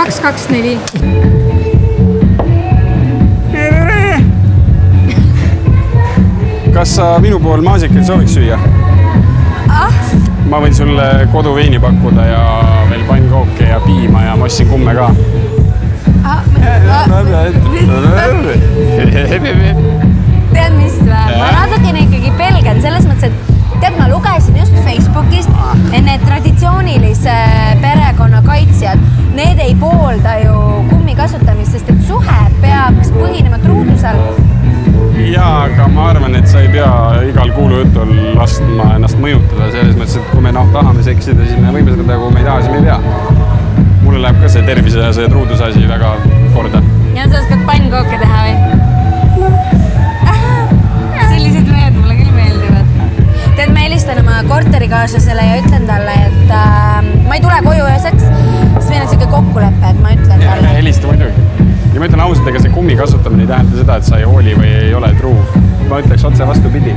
224. Kas sa minu pool maasikaid sooviks süüa? Ma võin sulle koduveini pakkuda ja veel pannkooke ja piima ja mossin kumme ka. Tead mis või? Ma natukene ikkagi pelgan selles mõttes, et tead, ma lugesin just Facebookist, et need traditsioonilise perekonna kaitsjad, need ei poolda ju kummi kasutamist, sest et suhe peaks põhinema truudusel. Jaa, aga ma arvan, et sa ei pea igal kuulujutul laskma ennast mõjutada selles mõttes, et kui me tahame seksida, siis me võime seda, kui me ei taha, siis me ei pea. Mulle läheb ka see tervise ja see truuduse asi väga korda. Ja sa oskad pannkooke teha või? Sellised mehed mulle küll meeldivad. Tead, ma helistan oma korterikaaslasele ja ütlen talle, et ma ei tule koju üheseks, sest meil on selline kokkulepe, et ma ütlen talle. Helista muidugi. Ja ma ütlen ausalt, ega see kummi kasutamine ei tähenda seda, et sa ei hooli või ei ole truu. Ma ütleks otse vastupidi.